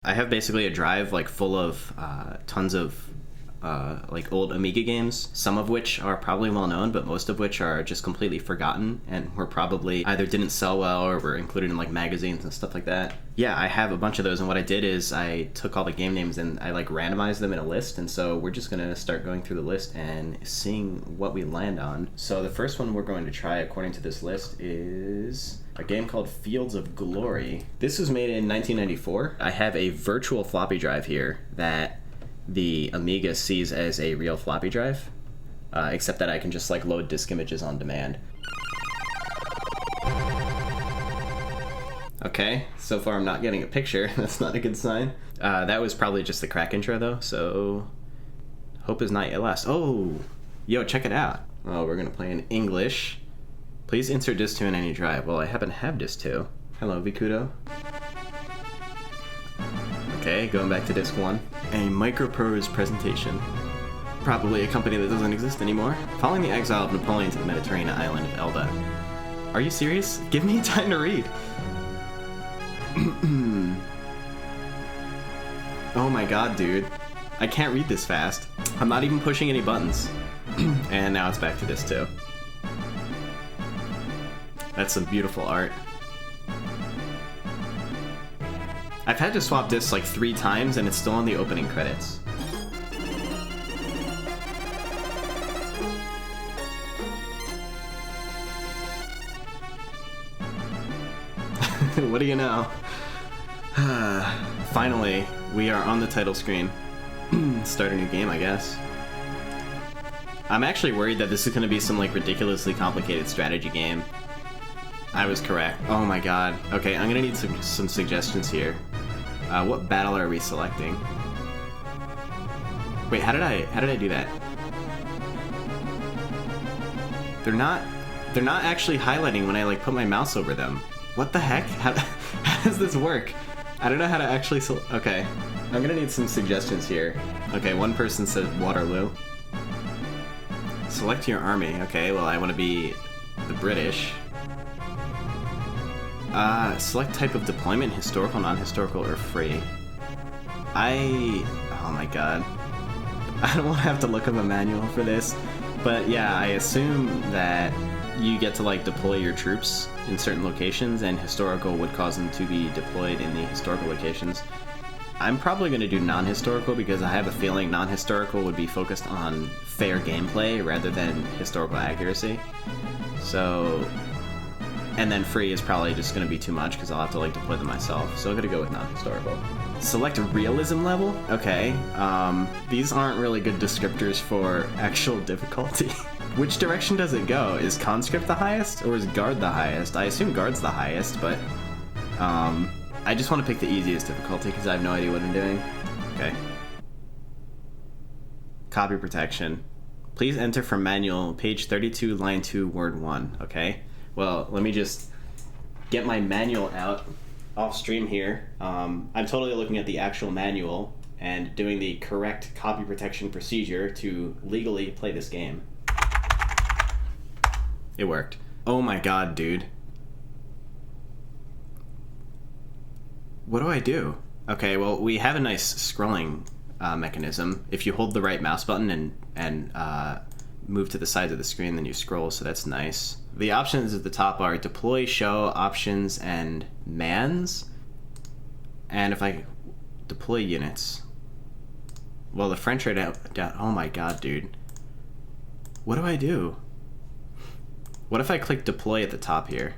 I have basically a drive like full of tons of like old Amiga games, some of which are probably well known, but most of which are just completely forgotten and were probably either didn't sell well or were included in like magazines and stuff like that. Yeah, I have a bunch of those, and what I did is I took all the game names and I like randomized them in a list, and so we're just gonna start going through the list and seeing what we land on. So the first one we're going to try according to this list is a game called Fields of Glory. This was made in 1994. I have a virtual floppy drive here that the Amiga sees as a real floppy drive, except that I can just like load disk images on demand. Okay, so far I'm not getting a picture. That's not a good sign. That was probably just the crack intro though, so hope is not yet lost. Oh, yo, check it out. Oh, we're gonna play in English. Please insert disk 2 in any drive. Well, I happen to have disk 2. Hello, Vikudo. Okay, going back to disc 1. A Microprose presentation. Probably a company that doesn't exist anymore. Following the exile of Napoleon to the Mediterranean island of Elba. Are you serious? Give me time to read. Oh my god, dude. I can't read this fast. I'm not even pushing any buttons. And now it's back to disc 2. That's some beautiful art. I've had to swap discs like 3 times and it's still on the opening credits. What do you know? Finally, we are on the title screen. Start a new game, I guess. I'm actually worried that this is going to be some like ridiculously complicated strategy game. I was correct. Oh my god. Okay, I'm gonna need some suggestions here. What battle are we selecting? Wait, how did I do that? They're not actually highlighting when I like put my mouse over them. What the heck? How does this work? I don't know how to actually okay. I'm gonna need some suggestions here. Okay, one person said Waterloo. Select your army. Okay, well I want to be the British. Select type of deployment, historical, non-historical, or free. Oh my god. I don't want to have to look up a manual for this, but yeah, I assume that you get to like deploy your troops in certain locations, and historical would cause them to be deployed in the historical locations. I'm probably going to do non-historical because I have a feeling non-historical would be focused on fair gameplay rather than historical accuracy. So... and then free is probably just going to be too much because I'll have to like deploy them myself. So I'm going to go with non-historical. Select a realism level? Okay. These aren't really good descriptors for actual difficulty. Which direction does it go? Is conscript the highest or is guard the highest? I assume guard's the highest, but I just want to pick the easiest difficulty because I have no idea what I'm doing. Okay. Copy protection. Please enter from manual, page 32, line 2, word 1. Okay. Well, let me just get my manual out off stream here. I'm totally looking at the actual manual and doing the correct copy protection procedure to legally play this game. It worked. Oh my god, dude. What do I do? Okay, well, we have a nice scrolling mechanism. If you hold the right mouse button and move to the side of the screen, then you scroll, so that's nice. The options at the top are deploy, show, options, and mans. And if I deploy units, well, the French are down. Oh my god, dude. What do I do? What if I click deploy at the top here?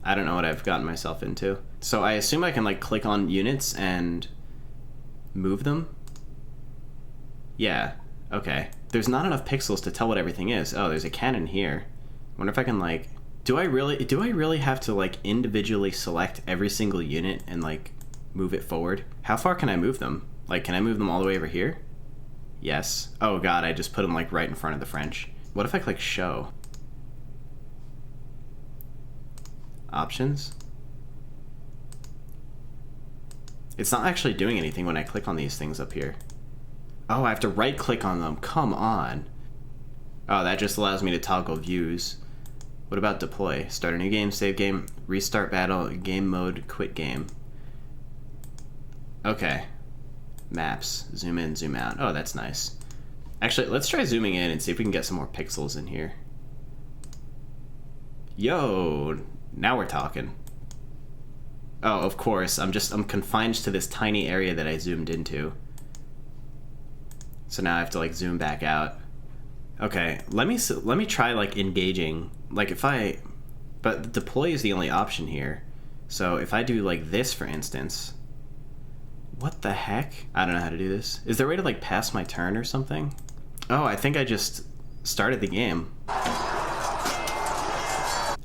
I don't know what I've gotten myself into. So I assume I can like click on units and move them? Yeah, okay. There's not enough pixels to tell what everything is. Oh, there's a cannon here. Wonder if I can like... Do I really have to like individually select every single unit and like move it forward? How far can I move them? Like, can I move them all the way over here? Yes. Oh god, I just put them like right in front of the French. What if I click show? Options? It's not actually doing anything when I click on these things up here. Oh, I have to right click on them. Come on. Oh, that just allows me to toggle views. What about deploy? Start a new game, save game, restart battle, game mode, quit game. Okay. Maps. Zoom in, zoom out. Oh, that's nice. Actually, let's try zooming in and see if we can get some more pixels in here. Yo, now we're talking. Oh, of course. I'm confined to this tiny area that I zoomed into. So now I have to like zoom back out. Okay, let me try like engaging. Like but deploy is the only option here. So if I do like this, for instance, what the heck? I don't know how to do this. Is there a way to like pass my turn or something? Oh, I think I just started the game.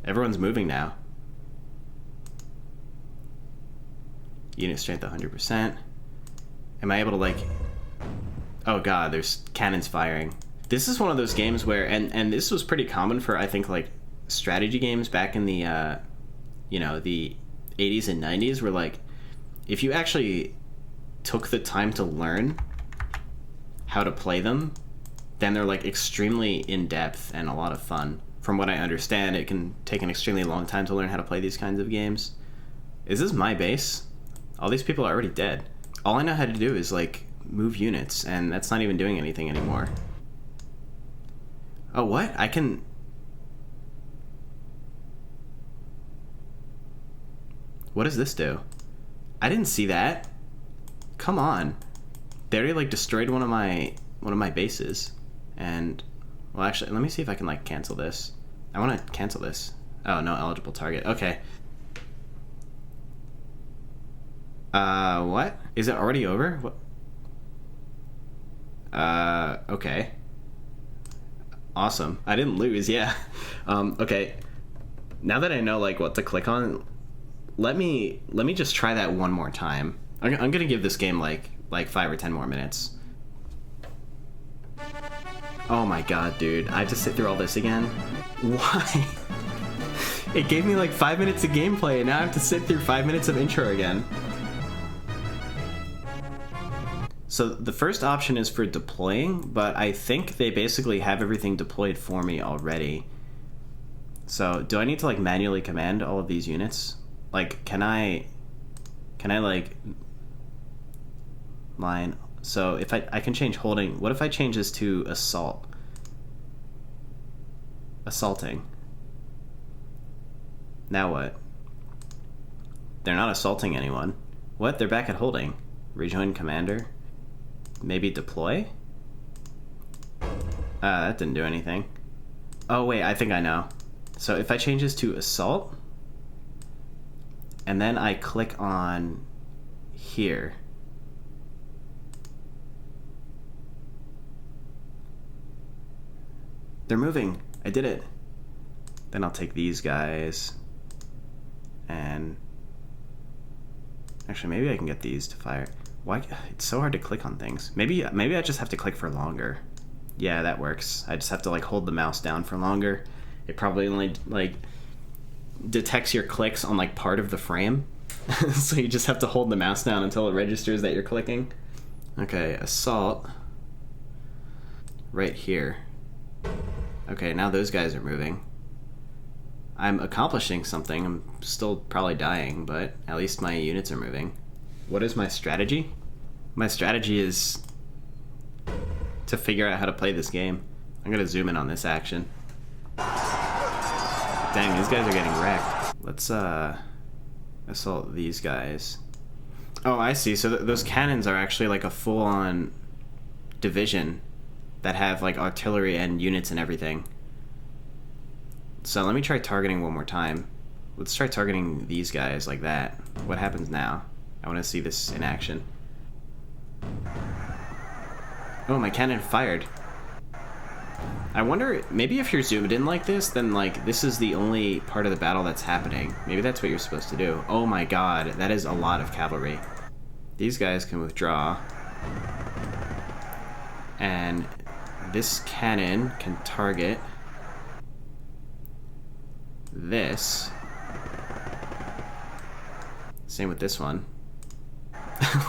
Everyone's moving now. Unit strength 100%. Am I able to like... Oh god, there's cannons firing. This is one of those games where, and this was pretty common for, I think, like, strategy games back in the, you know, the 80s and 90s, where, like, if you actually took the time to learn how to play them, then they're, like, extremely in-depth and a lot of fun. From what I understand, it can take an extremely long time to learn how to play these kinds of games. Is this my base? All these people are already dead. All I know how to do is, like, move units, and that's not even doing anything anymore. Oh, what? I can... What does this do? I didn't see that. Come on. They already, like, destroyed one of my bases. And... Well, actually, let me see if I can, like, cancel this. I want to cancel this. Oh, no eligible target. Okay. What? Is it already over? What? Okay. Awesome. I didn't lose, yeah. Okay. Now that I know, like, what to click on, let me just try that one more time. I'm gonna give this game, like 5 or 10 more minutes. Oh my god, dude. I have to sit through all this again? Why? It gave me, like, 5 minutes of gameplay, and now I have to sit through 5 minutes of intro again. So the first option is for deploying, but I think they basically have everything deployed for me already. So do I need to like manually command all of these units? Like, can I like line? So if I can change holding, what if I change this to assault? Assaulting. Now what? They're not assaulting anyone. What? They're back at holding. Rejoin commander. Maybe deploy? That didn't do anything. Oh wait, I think I know. So if I change this to assault, and then I click on here. They're moving. I did it. Then I'll take these guys, and actually maybe I can get these to fire. Why? It's so hard to click on things. Maybe I just have to click for longer. Yeah, that works. I just have to like hold the mouse down for longer. It probably only like detects your clicks on like part of the frame. So you just have to hold the mouse down until it registers that you're clicking. Okay, assault. Right here. Okay, now those guys are moving. I'm accomplishing something. I'm still probably dying, but at least my units are moving. What is my strategy? My strategy is to figure out how to play this game. I'm gonna zoom in on this action. Dang, these guys are getting wrecked. Let's assault these guys. Oh, I see. So those cannons are actually like a full-on division that have like artillery and units and everything. So let me try targeting one more time. Let's try targeting these guys like that. What happens now? I want to see this in action. Oh, my cannon fired. I wonder, maybe if you're zoomed in like this, then like this is the only part of the battle that's happening. Maybe that's what you're supposed to do. Oh my god, that is a lot of cavalry. These guys can withdraw. And this cannon can target this. Same with this one.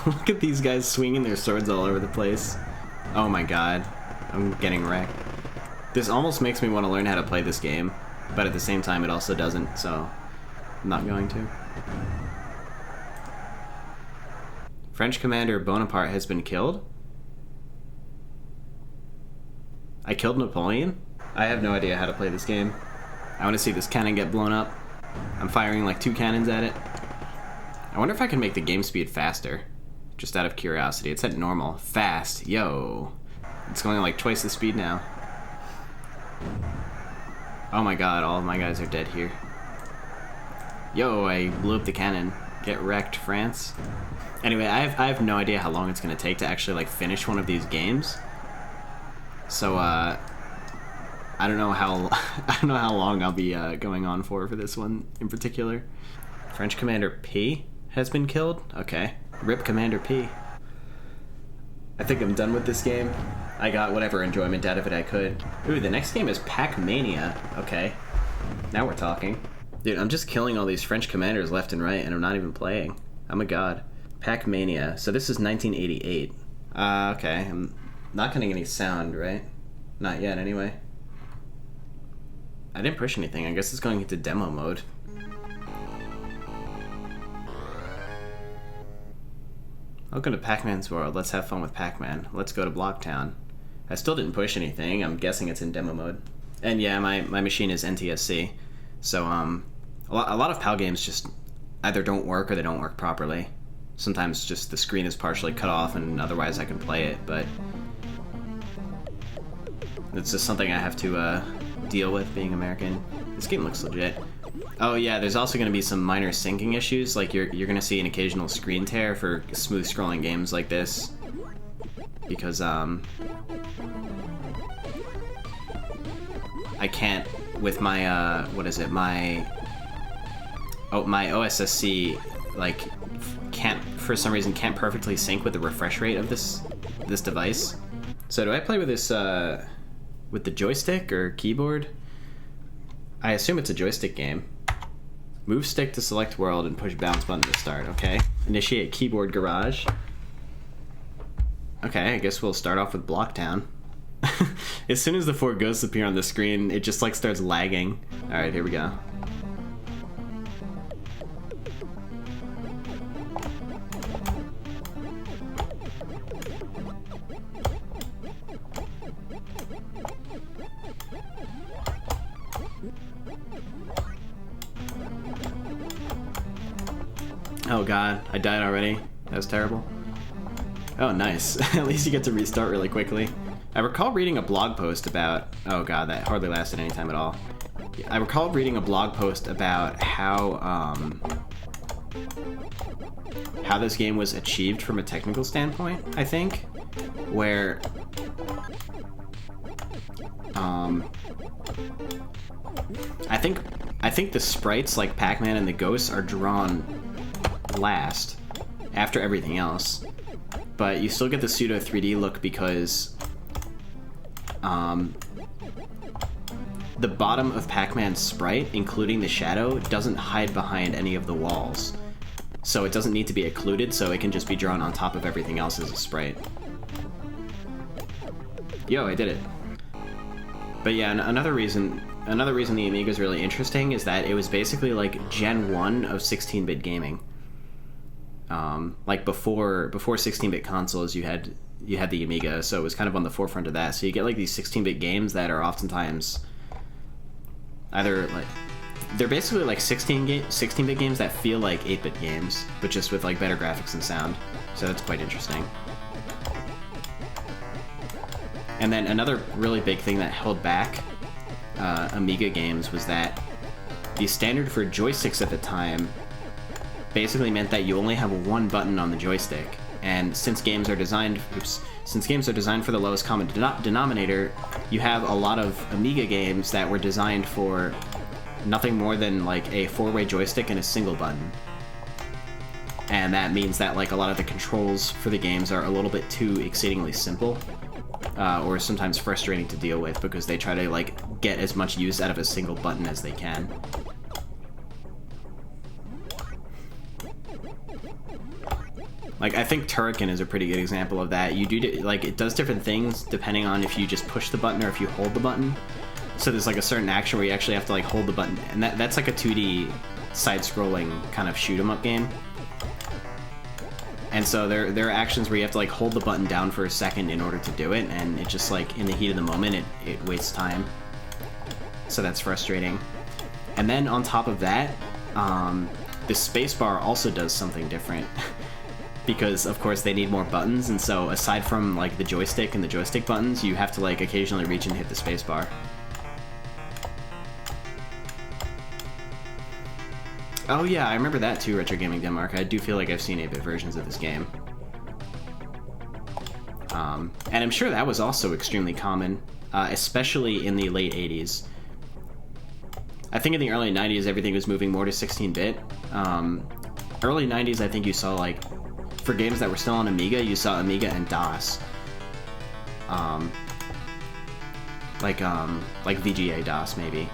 Look at these guys swinging their swords all over the place. Oh my god. I'm getting wrecked. This almost makes me want to learn how to play this game, but at the same time it also doesn't, so I'm not going to. French commander Bonaparte has been killed? I killed Napoleon? I have no idea how to play this game. I want to see this cannon get blown up. I'm firing like 2 cannons at it. I wonder if I can make the game speed faster. Just out of curiosity. It's at normal. Fast. Yo. It's going like twice the speed now. Oh my god, all of my guys are dead here. Yo, I blew up the cannon. Get wrecked, France. Anyway, I have no idea how long it's going to take to actually like finish one of these games. So, I don't know how long I'll be going on for this one in particular. French Commander P has been killed? Okay. RIP Commander P. I think I'm done with this game. I got whatever enjoyment out of it I could. Ooh, the next game is PacMania. Okay. Now we're talking. Dude, I'm just killing all these French commanders left and right, and I'm not even playing. I'm a god. PacMania. So this is 1988. Okay. I'm not getting any sound, right? Not yet, anyway. I didn't push anything. I guess it's going into demo mode. Welcome to Pac-Man's World. Let's have fun with Pac-Man. Let's go to Blocktown. I still didn't push anything. I'm guessing it's in demo mode. And yeah, my machine is NTSC. So, a lot of PAL games just either don't work or they don't work properly. Sometimes just the screen is partially cut off and otherwise I can play it, but it's just something I have to deal with being American. This game looks legit. Oh yeah, there's also going to be some minor syncing issues, like you're going to see an occasional screen tear for smooth scrolling games like this. Because, I can't, with my, my OSSC, like, for some reason, can't perfectly sync with the refresh rate of this device. So do I play with this, with the joystick or keyboard? I assume it's a joystick game. Move stick to select world and push bounce button to start, okay. Initiate keyboard garage. Okay, I guess we'll start off with Blocktown. As soon as the 4 ghosts appear on the screen, it just like starts lagging. Alright, here we go. Oh god, I died already. That was terrible. Oh, nice. At least you get to restart really quickly. I recall reading a blog post about... Oh god, that hardly lasted any time at all. I recall reading a blog post about how this game was achieved from a technical standpoint, I think. Where... I think the sprites, like Pac-Man and the ghosts, are drawn last, after everything else. But you still get the pseudo 3D look because the bottom of Pac-Man's sprite, including the shadow, doesn't hide behind any of the walls. So it doesn't need to be occluded, so it can just be drawn on top of everything else as a sprite. Yo, I did it. But yeah, another reason the Amiga is really interesting is that it was basically like Gen 1 of 16-bit gaming. Like before 16-bit consoles, you had the Amiga, so it was kind of on the forefront of that. So you get like these 16-bit games that are oftentimes either like they're basically like 16-bit games that feel like 8-bit games, but just with like better graphics and sound. So that's quite interesting. And then another really big thing that held back Amiga games was that the standard for joysticks at the time basically meant that you only have one button on the joystick. And since games are designed for the lowest common denominator, you have a lot of Amiga games that were designed for nothing more than like a 4-way joystick and a single button. And that means that like a lot of the controls for the games are a little bit too exceedingly simple, or sometimes frustrating to deal with because they try to like get as much use out of a single button as they can. Like, I think Turrican is a pretty good example of that. You do, like, it does different things depending on if you just push the button or if you hold the button. So there's, like, a certain action where you actually have to, like, hold the button. And that's like a 2D side-scrolling kind of shoot-'em-up game. And so there are actions where you have to like hold the button down for a second in order to do it, and it just like in the heat of the moment it wastes time. So that's frustrating. And then on top of that, the spacebar also does something different. Because of course they need more buttons, and so aside from like the joystick and the joystick buttons, you have to like occasionally reach and hit the spacebar. Oh yeah, I remember that too, Retro Gaming Denmark. I do feel like I've seen 8-bit versions of this game. And I'm sure that was also extremely common, especially in the late 80s. I think in the early 90s everything was moving more to 16-bit. Early 90s I think you saw like, for games that were still on Amiga, you saw Amiga and DOS. Like VGA DOS maybe.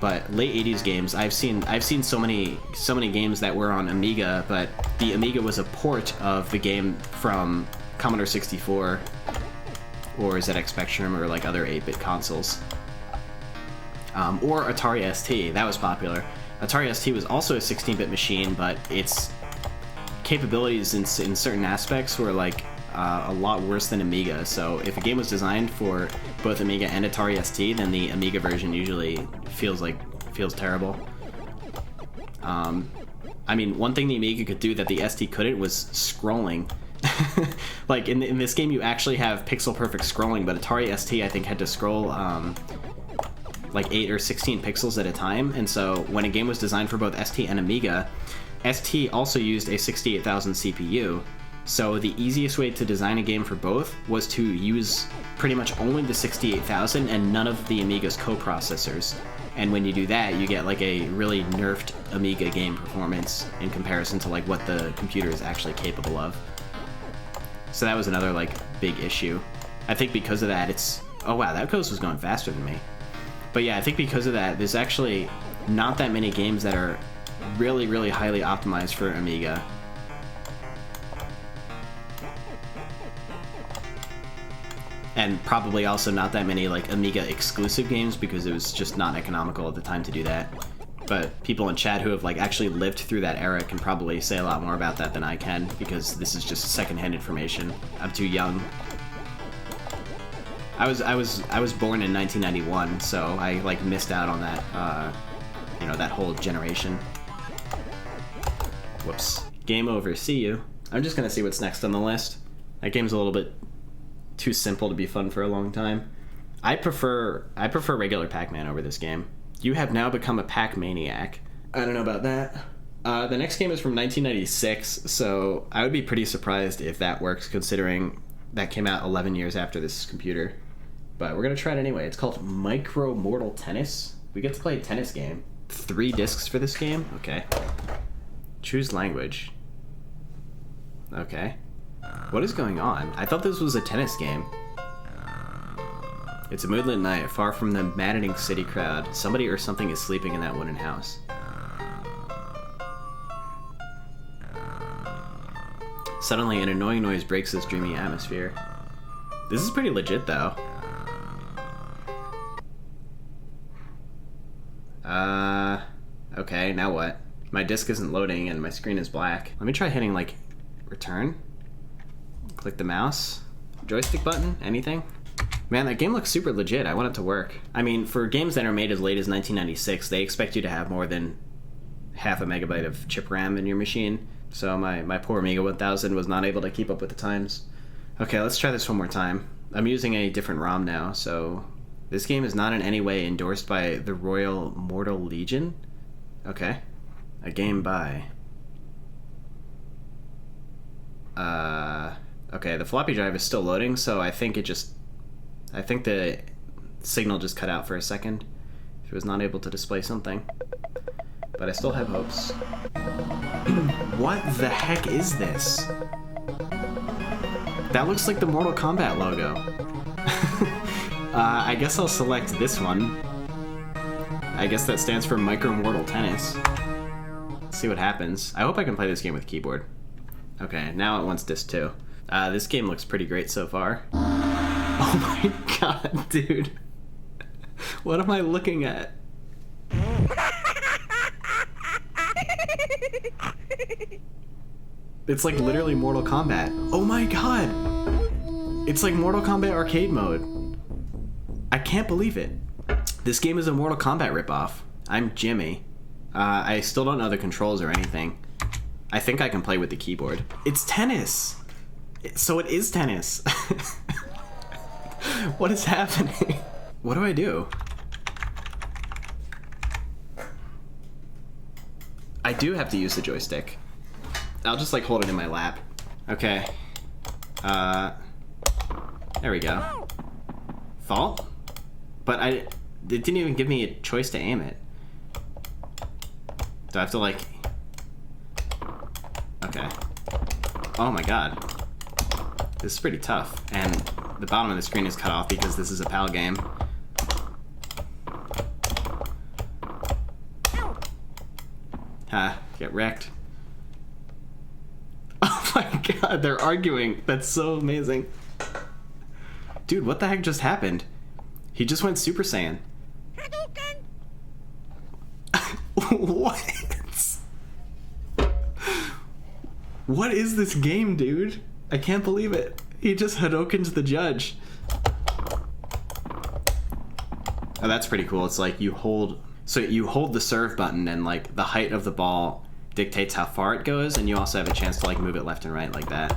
But late 80s games, I've seen so many games that were on Amiga, but the Amiga was a port of the game from Commodore 64 or ZX Spectrum or like other 8-bit consoles. Or Atari ST, that was popular. Atari ST was also a 16-bit machine, but its capabilities in certain aspects were like a lot worse than Amiga. So if a game was designed for both Amiga and Atari ST, then the Amiga version usually feels terrible. I mean, one thing the Amiga could do that the ST couldn't was scrolling. Like in this game, you actually have pixel perfect scrolling, but Atari ST I think had to scroll like 8 or 16 pixels at a time. And so when a game was designed for both ST and Amiga, ST also used a 68,000 CPU. So the easiest way to design a game for both was to use pretty much only the 68,000 and none of the Amiga's coprocessors. And when you do that, you get like a really nerfed Amiga game performance in comparison to like what the computer is actually capable of. So that was another like big issue. I think because of that, it's... Oh wow, that ghost was going faster than me. But yeah, I think because of that, there's actually not that many games that are really, really highly optimized for Amiga. And probably also not that many like Amiga exclusive games because it was just not economical at the time to do that. But people in chat who have like actually lived through that era can probably say a lot more about that than I can, because this is just secondhand information. I'm too young. I was born in 1991, so I like missed out on that you know, that whole generation. Whoops. Game over. See you. I'm just gonna see what's next on the list. That game's a little bit too simple to be fun for a long time. I prefer regular Pac-Man over this game. You have now become a Pac-maniac. I don't know about that. The next game is from 1996, so I would be pretty surprised if that works, considering that came out 11 years after this computer. But we're gonna try it anyway. It's called Mikro Mortal Tennis. We get to play a tennis game. 3 discs for this game? Okay. Choose language. Okay. What is going on? I thought this was a tennis game. It's a moonlit night, far from the maddening city crowd. Somebody or something is sleeping in that wooden house. Suddenly, an annoying noise breaks this dreamy atmosphere. This is pretty legit, though. Okay, now what? My disc isn't loading and my screen is black. Let me try hitting, like, return. Click the mouse. Joystick button? Anything? Man, that game looks super legit. I want it to work. I mean, for games that are made as late as 1996, they expect you to have more than half a megabyte of chip RAM in your machine. So my poor Amiga 1000 was not able to keep up with the times. Okay, let's try this one more time. I'm using a different ROM now, so... This game is not in any way endorsed by the Royal Mortal Legion. Okay. A game by... Okay, the floppy drive is still loading, so I think the signal just cut out for a second. It was not able to display something. But I still have hopes. What the heck is this? That looks like the Mortal Kombat logo. I guess I'll select this one. I guess that stands for Mikro Mortal Tennis. Let's see what happens. I hope I can play this game with keyboard. Okay, now it wants disc 2. This game looks pretty great so far. Oh my god, dude. What am I looking at? Oh, 「It's like literally Mortal Kombat. Oh my god! It's like Mortal Kombat arcade mode. I can't believe it. This game is a Mortal Kombat ripoff. I'm Jimmy. I still don't know the controls or anything. I think I can play with the keyboard. It's tennis! So it is tennis. What is happening? What do I do? I do have to use the joystick. I'll just like hold it in my lap. Okay. There we go. Fault? But it didn't even give me a choice to aim it. Do I have to like... Okay. Oh my god. This is pretty tough. And the bottom of the screen is cut off because this is a PAL game. Ha, get wrecked. Oh my god, they're arguing. That's so amazing. Dude, what the heck just happened? He just went Super Saiyan. What? What is this game, dude? I can't believe it. He just Hadokens the judge. Oh, that's pretty cool. It's like you hold... So you hold the serve button and like the height of the ball dictates how far it goes, and you also have a chance to like move it left and right like that.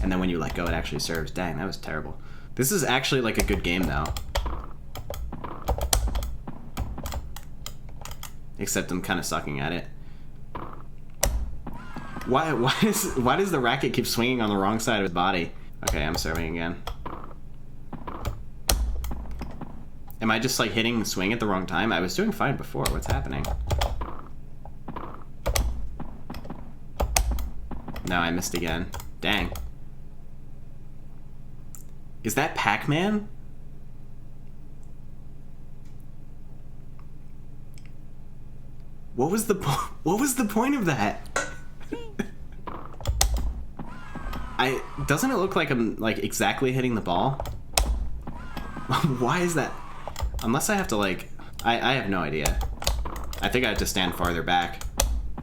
And then when you let go, it actually serves. Dang, that was terrible. This is actually like a good game though. Except I'm kind of sucking at it. Why does the racket keep swinging on the wrong side of his body? Okay, I'm serving again. Am I just like hitting the swing at the wrong time? I was doing fine before. What's happening? No, I missed again. Dang. Is that Pac-Man? What was the point of that? Doesn't it look like I'm like exactly hitting the ball? Why is that? Unless I have to like, I have no idea. I think I have to stand farther back,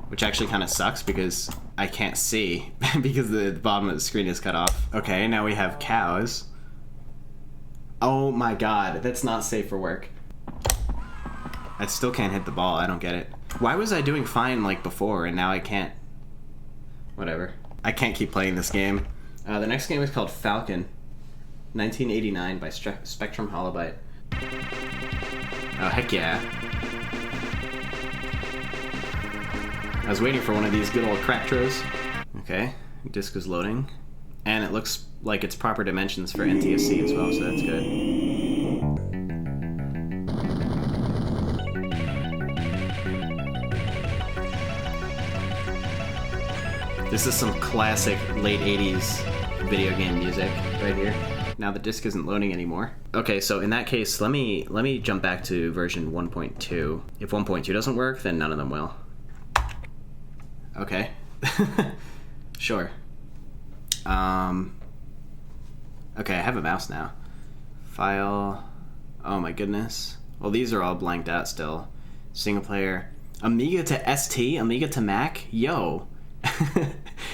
which actually kind of sucks because I can't see because the bottom of the screen is cut off. Okay, now we have cows. Oh my god, that's not safe for work. I still can't hit the ball, I don't get it. Why was I doing fine like before and now I can't? Whatever. I can't keep playing this game. The next game is called Falcon. 1989 by Spectrum Holobyte. Oh, heck yeah. I was waiting for one of these good old crack throws. Okay, disc is loading. And it looks like it's proper dimensions for NTSC as well, so that's good. This is some classic late 80s video game music right here. Now the disc isn't loading anymore. Okay, so in that case, let me jump back to version 1.2. If 1.2 doesn't work, then none of them will. Okay. Sure. Okay, I have a mouse now. File. Oh my goodness. Well, these are all blanked out still. Single player. Amiga to ST? Amiga to Mac? Yo.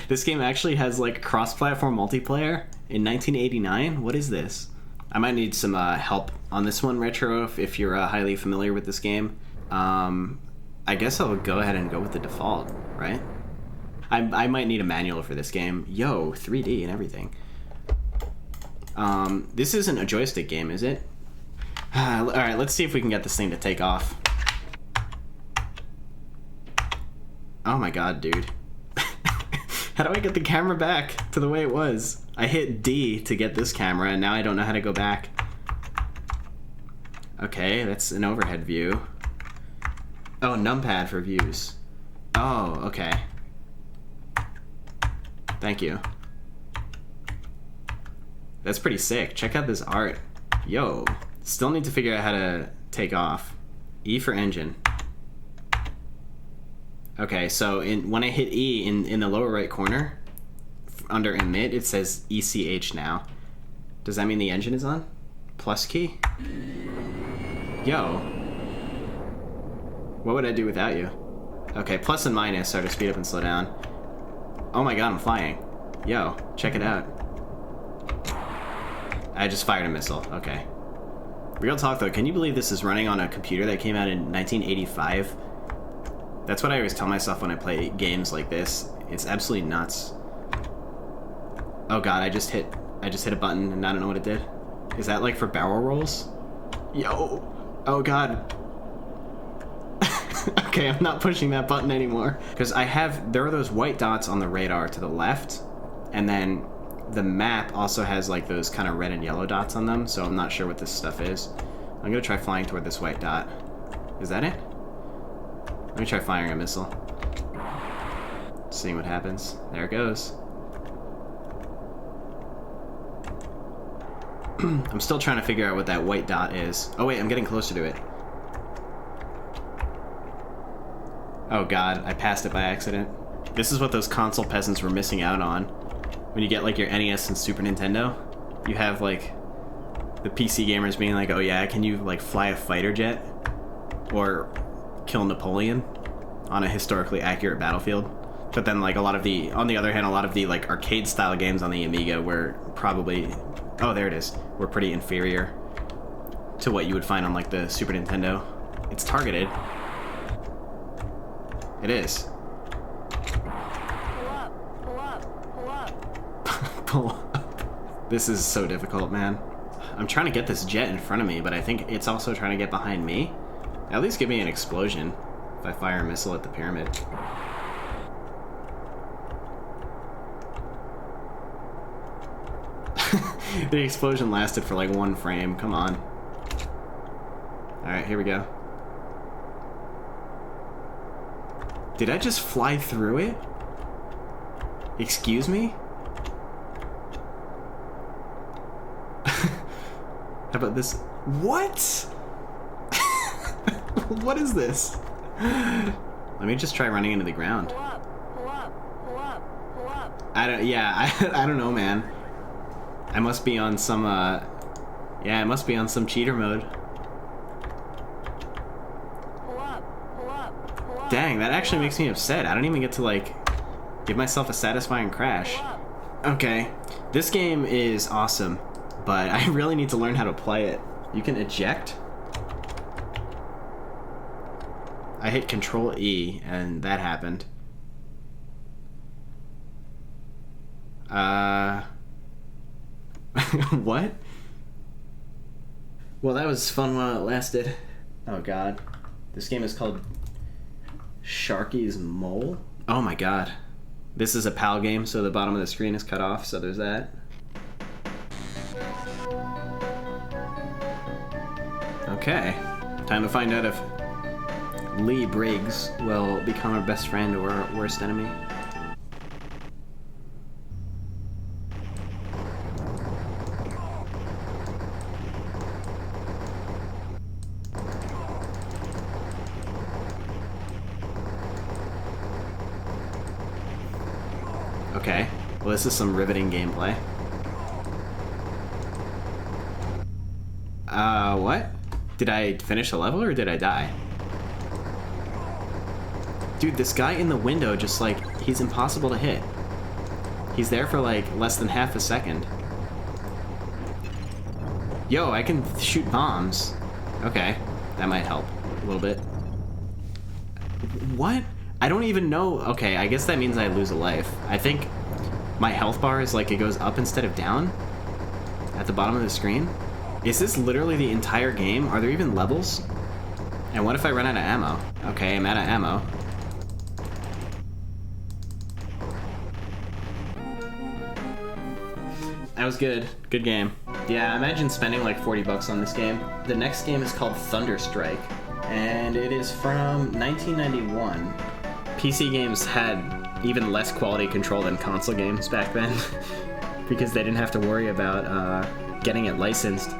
This game actually has like cross-platform multiplayer in 1989. What is this? I might need some help on this one, Retro, if you're highly familiar with this game. I guess I'll go ahead and go with the default, right? I might need a manual for this game. Yo, 3D and everything. This isn't a joystick game, is it? Alright, let's see if we can get this thing to take off. Oh my god, dude. How do I get the camera back to the way it was? I hit D to get this camera, and now I don't know how to go back. Okay, that's an overhead view. Oh, numpad for views. Oh, okay. Thank you. That's pretty sick. Check out this art. Yo. Still need to figure out how to take off. E for engine. Okay, so when I hit E in the lower right corner, under emit, it says ECH now. Does that mean the engine is on? Plus key? Yo. What would I do without you? Okay, plus and minus are to speed up and slow down. Oh my god, I'm flying. Yo, check it out. I just fired a missile. Okay. Real talk though, can you believe this is running on a computer that came out in 1985? That's what I always tell myself when I play games like this. It's absolutely nuts. Oh god, I just hit a button and I don't know what it did. Is that like for barrel rolls? Yo! Oh god. Okay, I'm not pushing that button anymore. Because there are those white dots on the radar to the left, and then the map also has like those kind of red and yellow dots on them, so I'm not sure what this stuff is. I'm gonna try flying toward this white dot. Is that it? Let me try firing a missile. Seeing what happens. There it goes. I'm still trying to figure out what that white dot is. Oh wait, I'm getting closer to it. Oh god, I passed it by accident. This is what those console peasants were missing out on. When you get like your NES and Super Nintendo, you have like the PC gamers being like, oh yeah, can you like fly a fighter jet? Or kill Napoleon on a historically accurate battlefield? But then like on the other hand, a lot of the like arcade style games on the Amiga were probably, oh there it is, were pretty inferior to what you would find on like the Super Nintendo. It's targeted. It is. Pull up, pull up, pull up. Pull up. This is so difficult, man. I'm trying to get this jet in front of me, but I think it's also trying to get behind me. At least give me an explosion if I fire a missile at the pyramid. The explosion lasted for like 1 frame. Come on. Alright, here we go. Did I just fly through it? Excuse me? How about this? What? What is this? Let me just try running into the ground. Pull up, pull up, pull up, pull up. I don't know, man. I must be on some, yeah, I must be on some cheater mode. Dang, that actually makes me upset. I don't even get to, like, give myself a satisfying crash. Okay, this game is awesome, but I really need to learn how to play it. You can eject. I hit Control E, and that happened. What? Well, that was fun while it lasted. Oh god. This game is called Sharkey's Moll? Oh my god. This is a PAL game, so the bottom of the screen is cut off, so there's that. Okay. Time to find out if Lee Briggs will become our best friend or our worst enemy. Okay, well this is some riveting gameplay. What? Did I finish the level or did I die? Dude, this guy in the window just like, he's impossible to hit. He's there for like less than half a second. Yo, I can shoot bombs. Okay, that might help a little bit. What? I don't even know. Okay, I guess that means I lose a life. I think my health bar is like it goes up instead of down at the bottom of the screen. Is this literally the entire game? Are there even levels? And what if I run out of ammo? Okay, I'm out of ammo. That was good. Good game. Yeah, imagine spending like 40 bucks on this game. The next game is called ThunderStrike, and it is from 1991. PC games had even less quality control than console games back then because they didn't have to worry about getting it licensed.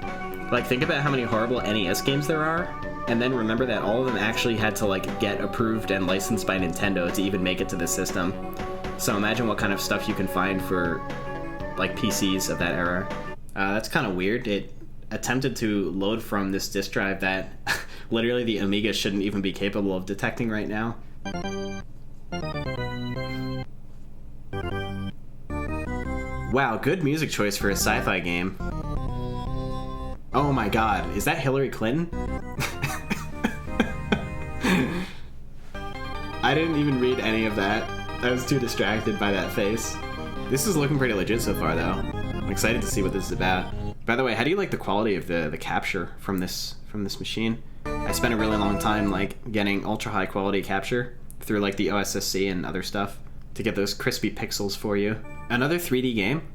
Like, think about how many horrible NES games there are, and then remember that all of them actually had to like get approved and licensed by Nintendo to even make it to the system. So imagine what kind of stuff you can find for like PCs of that era. That's kind of weird. It attempted to load from this disk drive that literally the Amiga shouldn't even be capable of detecting right now. Wow, good music choice for a sci-fi game. Oh my god, is that Hillary Clinton? I didn't even read any of that. I was too distracted by that face. This is looking pretty legit so far, though. I'm excited to see what this is about. By the way, how do you like the quality of the capture from this machine? I spent a really long time like getting ultra high quality capture through like the OSSC and other stuff to get those crispy pixels for you. Another 3D game?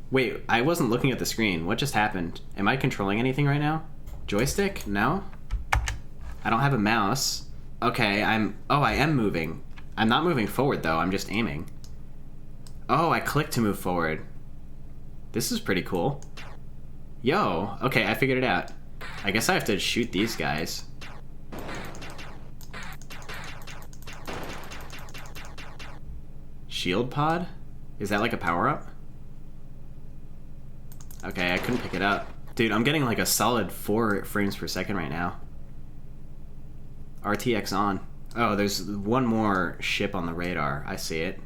Wait, I wasn't looking at the screen. What just happened? Am I controlling anything right now? Joystick? No? I don't have a mouse. Okay, I am moving. I'm not moving forward though, I'm just aiming. Oh, I clicked to move forward. This is pretty cool. Yo, okay, I figured it out. I guess I have to shoot these guys. Shield pod? Is that like a power-up? Okay, I couldn't pick it up. Dude, I'm getting like a solid 4 frames per second right now. RTX on. Oh, there's one more ship on the radar. I see it.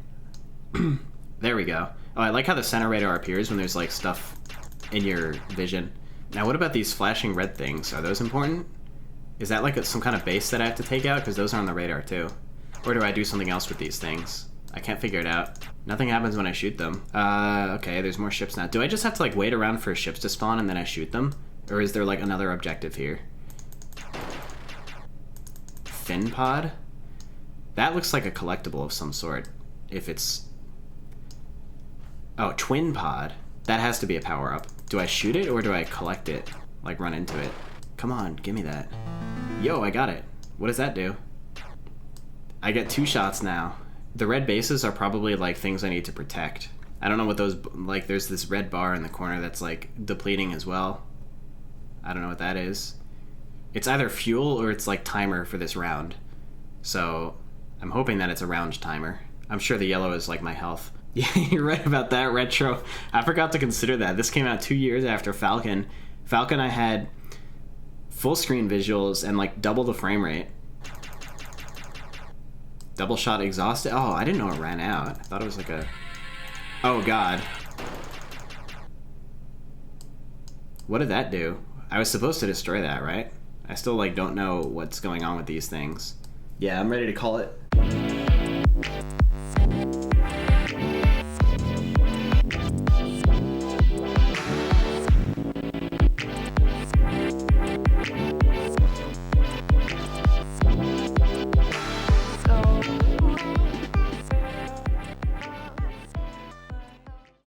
There we go. Oh, I like how the center radar appears when there's like stuff in your vision. Now, what about these flashing red things? Are those important? Is that like some kind of base that I have to take out? Because those are on the radar too. Or do I do something else with these things? I can't figure it out. Nothing happens when I shoot them. Okay, there's more ships now. Do I just have to like wait around for ships to spawn and then I shoot them? Or is there like another objective here? Fin pod? That looks like a collectible of some sort. If it's... Oh, twin pod. That has to be a power-up. Do I shoot it or do I collect it? Like run into it? Come on, give me that. Yo, I got it. What does that do? I get 2 shots now. The red bases are probably like things I need to protect. I don't know what those, like there's this red bar in the corner that's like depleting as well. I don't know what that is. It's either fuel or it's like timer for this round. So I'm hoping that it's a round timer. I'm sure the yellow is like my health. Yeah, you're right about that, Retro. I forgot to consider that. This came out 2 years after Falcon. Falcon, I had full screen visuals and like double the frame rate. Double shot exhausted. Oh, I didn't know it ran out. I thought it was like a... Oh, God. What did that do? I was supposed to destroy that, right? I still, like, don't know what's going on with these things. Yeah, I'm ready to call it.